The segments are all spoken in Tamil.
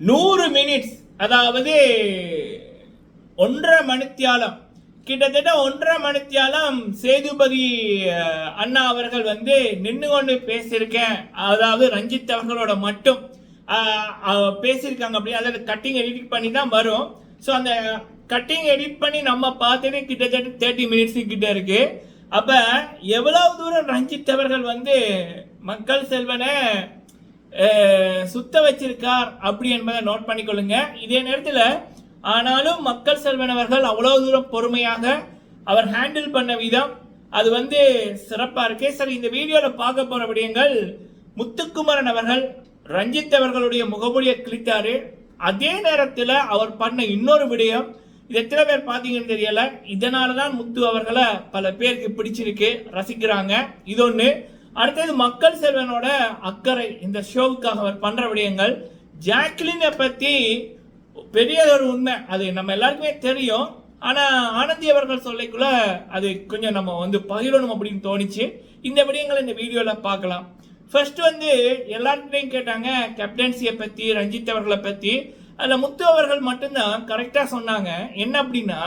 100 மினிட்ஸ், அதாவது 1.5 மணித்தியாலம், கிட்டத்தட்ட 1.5 மணித்தியாலம் சேதுபதி அண்ணா அவர்கள் வந்து நின்று கொண்டு பேசியிருக்கேன். அதாவது ரஞ்சித் அவர்களோட மட்டும் பேசியிருக்காங்க. அப்படி அதாவது கட்டிங் எடிட் பண்ணி தான் வரும். ஸோ அந்த கட்டிங் எடிட் பண்ணி நம்ம பார்த்துட்டு கிட்டத்தட்ட 30 மினிட்ஸ் கிட்ட இருக்கு. அப்ப எவ்வளவு தூரம் ரஞ்சித் அவர்கள் வந்து மக்கள் செல்வனை சுத்த வச்சிருக்கார் அப்படி என்பதை நோட் பண்ணிக்கொள்ளுங்க. இதே நேரத்தில் ஆனாலும் மக்கள் செல்வன் அவர்கள் அவ்வளவு தூரம் பொறுமையாக அவர் ஹேண்டில் பண்ண விதம் அது வந்து சிறப்பா இருக்கு. சரி, இந்த வீடியோல பார்க்க போற விடயங்கள், முத்துக்குமரன் அவர்கள் ரஞ்சித் அவர்களுடைய முகமூடியை கிழித்தாரு. அதே நேரத்தில் அவர் பண்ண இன்னொரு விடயம், இது எத்தனை பேர் பார்த்தீங்கன்னு தெரியல, இதனாலதான் முத்து அவர்களை பல பேருக்கு பிடிச்சிருக்கு, ரசிக்கிறாங்க. இது ஒன்று. அடுத்தது மக்கள் செல்வனோட அக்கறை, இந்த ஷோவுக்காக அவர் பண்ற விடயங்கள். ஜாக்லினை பத்தி பெரிய ஒரு உண்மை, அது நம்ம எல்லாருக்குமே தெரியும். ஆனா ஆனந்தி அவர்கள் சொல்லிக்குள்ள அது கொஞ்சம் நம்ம வந்து பகிரணும் அப்படின்னு தோணிச்சு. இந்த விடயங்களை இந்த வீடியோல பார்க்கலாம். ஃபர்ஸ்ட் வந்து எல்லாருக்கிட்டையும் கேட்டாங்க கேப்டன்சியை பத்தி, ரஞ்சித் அவர்களை பத்தி. அதில் முத்து அவர்கள் மட்டும்தான் கரெக்டா சொன்னாங்க. என்ன அப்படின்னா,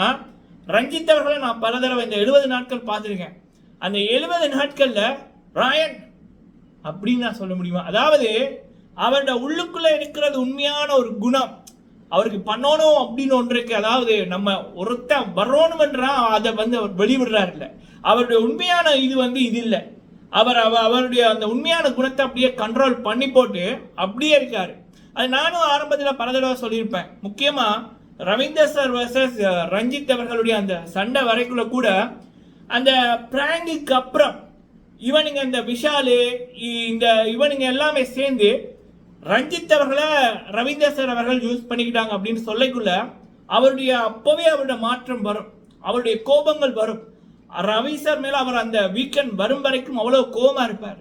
ரஞ்சித் அவர்களை நான் பல தடவை இந்த 70 நாட்கள் பார்த்துருக்கேன். அந்த 70 நாட்கள்ல ராயன் அப்படின்னு நான் சொல்ல முடியுமா? அதாவது அவரோட உள்ளுக்குள்ள இருக்கிறது உண்மையான ஒரு குணம், அவருக்கு பண்ணணும் அப்படின்னு ஒன்று இருக்கு. அதாவது நம்ம ஒருத்த வரணும்ன்றா அதை வந்து அவர் வெளிவிடுறாரு இல்லை, அவருடைய உண்மையான இது வந்து இது இல்லை. அவருடைய அந்த உண்மையான குணத்தை அப்படியே கண்ட்ரோல் பண்ணி போட்டு அப்படியே இருக்காரு. அது நானும் ஆரம்பத்தில் பல தடவை சொல்லியிருப்பேன். முக்கியமா ரவீந்தர் சார் வர்சஸ் ரஞ்சித் அவர்களுடைய அந்த சண்டை வரைக்குள்ள கூட அந்த பிராங்குக்கு அப்புறம் இவனுங்க இந்த விஷாலு இந்த இவனுங்க எல்லாமே சேர்ந்து ரஞ்சித் அவர்களை ரவீந்தர் சார் அவர்கள் யூஸ் பண்ணிக்கிட்டாங்க அப்படின்னு சொல்லக்குள்ள அவருடைய அப்பவே அவருடைய மாற்றம் வரும், அவருடைய கோபங்கள் வரும். ரவி சார் மேல அவர் அந்த வீக்கெண்ட் வரும் வரைக்கும் அவ்வளவு கோபமா இருப்பார்.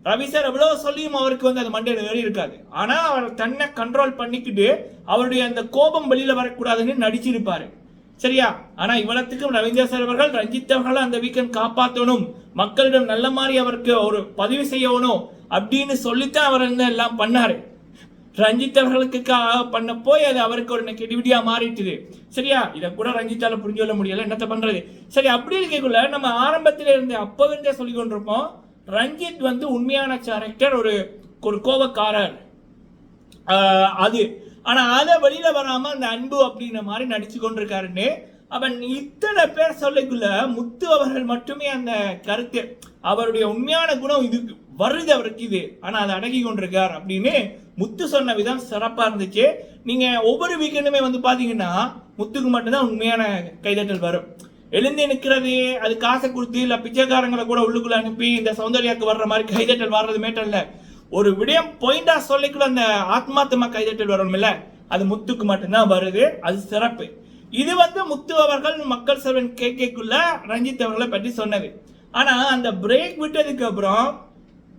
ரவி சார் எவ்வளவு சொல்லியும் அவருக்கு வந்து அது மண்டையில வேறு இருக்காது. ஆனா அவர் தன்னை கண்ட்ரோல் பண்ணிக்கிட்டு அவருடைய அந்த கோபம் வெளியில வரக்கூடாதுன்னு நடிச்சிருப்பாரு. சரியா? ஆனா இவ்வளத்துக்கும் ரவீந்தர் சார் அவர்கள் ரஞ்சித் அவர்களை அந்த வீக்கெண்ட் காப்பாற்றணும், மக்களிடம் நல்ல மாதிரி அவருக்கு ஒரு பதிவு செய்யணும் அப்படின்னு சொல்லித்தான் அவர் எல்லாம் பண்ணாரு. ரஞ்சித் அவர்களுக்கு பண்ண போய் அது அவருக்கு ஒரு நெகட்டிவிட்டியா மாறிட்டுது. சரியா? இதை கூட ரஞ்சித்தால புரிஞ்சு கொள்ள முடியல, என்னத்த பண்றது? சரி, அப்படி இருக்கக்குள்ள நம்ம ஆரம்பத்தில் இருந்து அப்பவிருந்தே சொல்லி கொண்டிருப்போம், ரஞ்சித் வந்து உண்மையான கேரக்டர், ஒரு கோபக்காரர் அது. ஆனா அதை வெளியில வராம அந்த அன்பு அப்படின்ற மாதிரி நடிச்சு கொண்டிருக்காருன்னு அவன் இத்தனை பேர் சொல்லக்குள்ள முத்து அவர்கள் மட்டுமே அந்த கருத்து, அவருடைய உண்மையான குணம் இது வருது அவருக்கு இது, ஆனா அதை அடக்கி கொண்டிருக்கார் அப்படின்னு முத்து சொன்ன விதம் சிறப்பா இருந்துச்சு. நீங்க ஒவ்வொரு வீக்கெண்டுமே வந்து பாத்தீங்கன்னா முத்துக்கு மட்டும்தான் உண்மையான கைதட்டல் வரும். எழுந்து நிற்கிறது அது காசை கொடுத்து இல்ல பிச்சைக்காரங்களை கூட உள்ளுக்குள்ள அனுப்பி இந்த சௌந்தர்யாக்கு வர்ற மாதிரி கைதட்டல் வர்றது மேட்டர் இல்ல. ஒரு விடயம் பாயிண்டா சொல்லிக்குள்ள அந்த ஆத்மாத்தமா கைதட்டல் வரணும் இல்ல, அது முத்துக்கு மட்டும்தான் வருது, அது சிறப்பு. இது வந்து முத்து அவர்கள் மக்கள் செல்வன் கேக்குள்ள ரஞ்சித் அவர்களை பற்றி சொன்னது. ஆனா அந்த பிரேக் விட்டதுக்கு அப்புறம்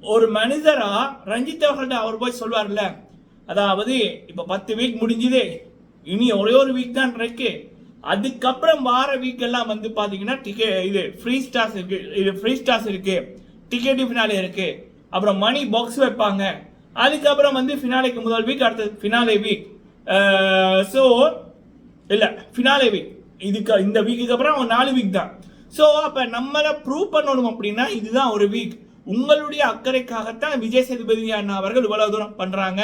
ஒரு மனிதரா ரஞ்சித் அவர்கள்ட்ட அவர் போய் சொல்வார்ல, அதாவது இப்ப 10 வீக் முடிஞ்சுது, இனி ஒரே ஒரு வீக் தான் இருக்கு, அதுக்கப்புறம் வார வீக் எல்லாம் வந்து பாத்தீங்கன்னா இது ஃப்ரீ ஸ்டார்ஸ் இருக்கு, டிக்கெட் ஃபினாலே இருக்கு, அப்புறம் மணி பாக்ஸ் வைப்பாங்க, அதுக்கப்புறம் வந்து ஃபினாலேக்கு முதல் வீக், அடுத்தது ஃபினாலே வீக், ஸோ இல்ல ஃபினாலே வீக், இதுக்கு இந்த வீக்குக்கு அப்புறம் 4 வீக் தான். ஸோ அப்ப நம்மளை ப்ரூவ் பண்ணணும் அப்படின்னா இதுதான் ஒரு வீக். உங்களுடைய அக்கறைக்காகத்தான் விஜய் சேதுபதி அண்ணா அவர்கள் இவ்வளவு தூரம் பண்றாங்க,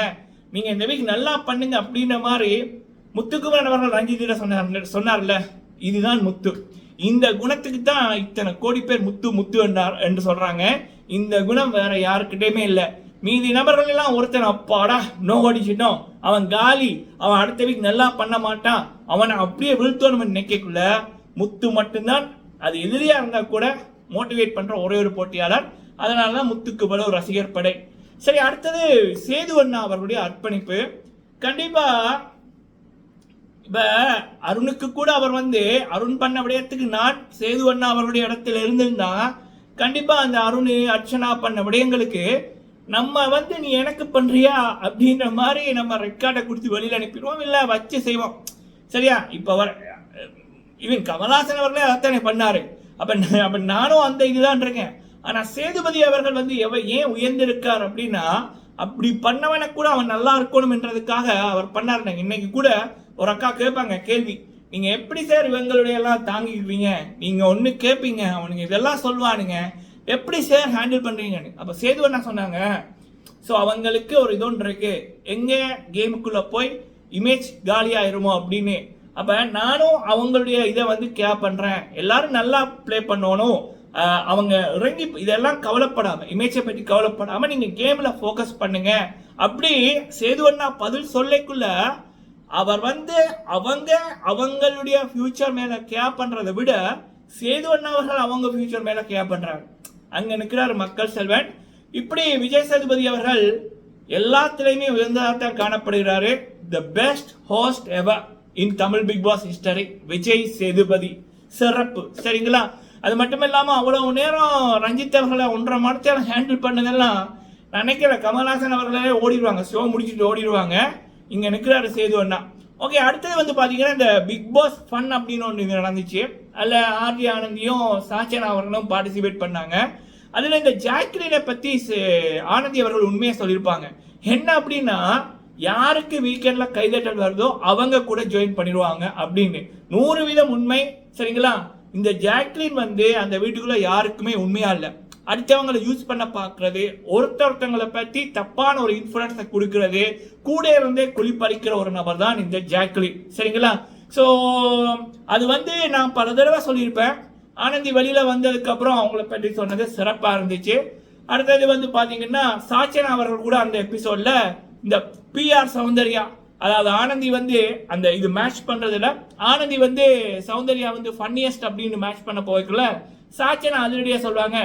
நீங்க இந்த வீக் நல்லா பண்ணுங்க அப்படின்ற மாதிரி முத்துக்குமரன் அவர்கள் ரஞ்சித்திட சொன்னார்ல, இதுதான் முத்து. இந்த குணத்துக்கு தான் இத்தனை கோடி பேர் முத்து முத்து என்று சொல்றாங்க. இந்த குணம் வேற யாருக்கிட்டயுமே இல்லை. மீதி நபர்கள் எல்லாம் ஒருத்தன் அப்பாடா நோ அடிச்சிட்டோம், அவன் காலி, அவன் அடுத்த வீக் நல்லா பண்ண மாட்டான், அவனை அப்படியே வீழ்த்தோணும் நினைக்கக்குள்ள முத்து மட்டும்தான் அது எதிரியா இருந்தா கூட மோட்டிவேட் பண்ற ஒரே ஒரு போட்டியாளர். அதனாலதான் முத்துக்கு போல ஒரு ரசிகர் படை. சரி, அடுத்தது சேது அண்ணா அவர்களுடைய அர்ப்பணிப்பு. கண்டிப்பா இப்ப அருணுக்கு கூட அவர் வந்து அருண் பண்ண விடயத்துக்கு நான் சேது அண்ணா அவர்களுடைய இடத்துல இருந்திருந்தா கண்டிப்பா அந்த அருண் அர்ச்சனா பண்ண விடயங்களுக்கு நம்ம வந்து நீ எனக்கு பண்றியா அப்படின்ற மாதிரி நம்ம ரெக்கார்டை கொடுத்து வெளியில அனுப்பிடுவோம், இல்ல வச்சு செய்வோம். சரியா? இப்ப இவன் கமல்ஹாசன் அவர்களே அத்தனை பண்ணாரு. அப்ப நானும் அந்த இதுதான் இருக்கேன். ஆனா சேதுபதி அவர்கள் வந்து ஏன் உயர்ந்திருக்கார் அப்படின்னா அப்படி பண்ணவனை கூட அவன் நல்லா இருக்கணும்ன்றதுக்காக அவர் பண்ணாருங்க. இன்னைக்கு கூட ஒரு அக்கா கேட்பாங்க கேள்வி, நீங்க எப்படி சார் இவங்களுடைய எல்லாம் தாங்கிக்கிறீங்க, நீங்க ஒண்ணு கேட்பீங்க, அவனுங்க இதெல்லாம் சொல்லுவானுங்க, எப்படி சார் ஹேண்டில் பண்றீங்கன்னு. அப்ப சேது என்ன சொன்னாங்க, ஸோ அவங்களுக்கு ஒரு இதொன்று இருக்கு, எங்க கேமுக்குள்ள போய் இமேஜ் காலியாயிருமோ அப்படின்னு. அப்ப நானும் அவங்களுடைய இதை வந்து கேர் பண்றேன், எல்லாரும் நல்லா பிளே பண்ணணும், அவங்க இறங்கி இதெல்லாம் கவலைப்படாம, இமேஜை பற்றி கவலைப்படாம நீங்க கேம்ல ஃபோக்கஸ் பண்ணுங்க அப்படி சேதுவண்ணா பதில் சொல்லைக்குள்ள அவர் வந்து அவங்களுடைய ஃபியூச்சர் மேல கேர் பண்றதை விட சேதுவண்ணா அவர்கள் அவங்க ஃபியூச்சர் மேல கேர் பண்றாங்க. அங்க நிற்கிறார் மக்கள் செல்வன். இப்படி விஜய் சேதுபதி அவர்கள் எல்லாத்திலையுமே உயர்ந்ததாக காணப்படுகிறாரு. The best host ever in Tamil Bigg Boss history Vijay Sethupathi, சிறப்பு. சரிங்களா? அது மட்டும் இல்லாம அவ்வளவு நேரம் ரஞ்சித் அவர்களை 1.5 மணி நேரம் ஹேண்டில் பண்ணதெல்லாம் நினைக்கிறேன் கமல்ஹாசன் அவர்களே ஓடிடுவாங்க, ஷோ முடிச்சுட்டு ஓடிடுவாங்க. இங்க நிற்கிறாரு சேது அண்ணா. ஓகே, அடுத்தது வந்து பாத்தீங்கன்னா இந்த பிக் பாஸ் ஃபன் அப்படின்னு ஒன்று நடந்துச்சு. அதுல ஆர்ஜி ஆனந்தியும் சாச்சனா அவர்களும் பார்ட்டிசிபேட் பண்ணாங்க. அதுல இந்த ஜாக்லினை பத்தி ஆனந்தி அவர்கள் உண்மையை சொல்லியிருப்பாங்க. என்ன அப்படின்னா, யாருக்கு வீக்கெண்ட்ல கைதட்டல் வருதோ அவங்க கூட ஜாயின் பண்ணிடுவாங்க அப்படின்னு. 100% உண்மை. சரிங்களா? இந்த ஜாக்லின் வந்து அந்த வீட்டுக்குள்ள யாருக்குமே உண்மையா இல்லை, அடுத்தவங்களை யூஸ் பண்ண பார்க்கறது, ஒருத்தவங்களை பற்றி தப்பான ஒரு இன்ஃபுளுன்ஸை கொடுக்கறது, கூட இருந்தே குளிப்பறிக்கிற ஒரு நபர் தான் இந்த ஜாக்லின். சரிங்களா? ஸோ அது வந்து நான் பல தடவை சொல்லியிருப்பேன். ஆனந்தி வெளியில வந்ததுக்கு அப்புறம் அவங்கள பற்றி சொன்னது சிறப்பா இருந்துச்சு. அடுத்தது வந்து பாத்தீங்கன்னா சாச்சனா அவர்கள் கூட அந்த எபிசோட்ல இந்த பிஆர் சௌந்தர்யா, அதாவது ஆனந்தி வந்து அந்த இது மேட்ச் பண்றதுல ஆனந்தி வந்து சௌந்தர்யா வந்து ஃபன்னியஸ்ட் அப்படின்னு மேட்ச் பண்ண போய்க்குள்ள சாச்சனா அதிரடியா சொல்லுவாங்க,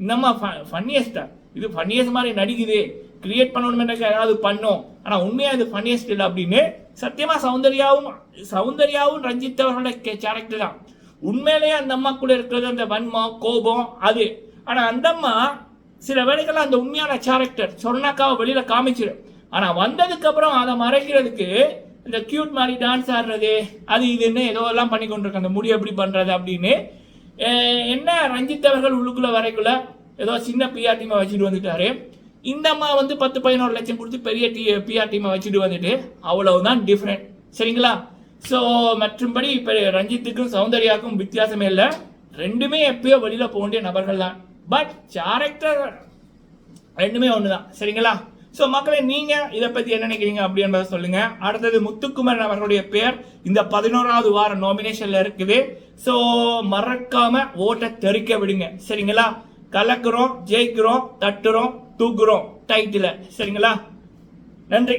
நம்ம ஃபன்னியஸ்டா, இது ஃபன்னியஸ்ட் மாதிரி நடிக்குது, கிரியேட் பண்ணணும்னு ஏதாவது பண்ணும், ஆனா உண்மையா இது ஃபன்னியஸ்ட் இல்லை அப்படின்னு. சத்தியமா சௌந்தர்யாவும் ரஞ்சித் அவர்களோட கேரக்டர் தான். உண்மையிலேயே அந்த அம்மா கூட இருக்கிறது அந்த வன்மம் கோபம் அது. ஆனா அந்த அம்மா சில வேலைகள்லாம் அந்த உண்மையான கேரக்டர் சொன்னாக்காவை வெளியில காமிச்சிடும். ஆனா வந்ததுக்கு அப்புறம் அதை மறைக்கிறதுக்கு இந்த கியூட் மாதிரி டான்ஸ் ஆடுறது அது இதுன்னு ஏதோ எல்லாம் பண்ணி கொண்டிருக்க, அந்த முடி எப்படி பண்றது அப்படின்னு. என்ன ரஞ்சித் அவர்கள் உள்ளுக்குள்ள வரைக்குள்ள ஏதோ சின்ன பிஆர் டீமை வச்சுட்டு வந்துட்டாரு. இந்த அம்மா வந்து 10-11 லட்சம் கொடுத்து பெரிய பிஆர் டீமை வச்சுட்டு வந்துட்டு அவ்வளவுதான் டிஃப்ரெண்ட். சரிங்களா? ஸோ மற்றும்படி இப்போ ரஞ்சித்துக்கும் சௌந்தர்யாவுக்கும் வித்தியாசமே இல்லை, ரெண்டுமே எப்பயோ வெளியில போக வேண்டிய நபர்கள் தான். பட் கேரக்டர் ரெண்டுமே ஒண்ணுதான். சரிங்களா? ஸோ மக்களை நீங்க இதை பத்தி என்ன நினைக்கிறீங்க அப்படின்றத சொல்லுங்க. அடுத்தது முத்துக்குமரன் அவர்களுடைய பேர் இந்த 11வது வார நாமினேஷன்ல இருக்குது. ஸோ மறக்காம ஓட்டை தெறிக்க விடுங்க. சரிங்களா? கலக்குறோம், ஜெயிக்கிறோம், தட்டுறோம், தூக்குறோம் டைட்டில். சரிங்களா? நன்றி.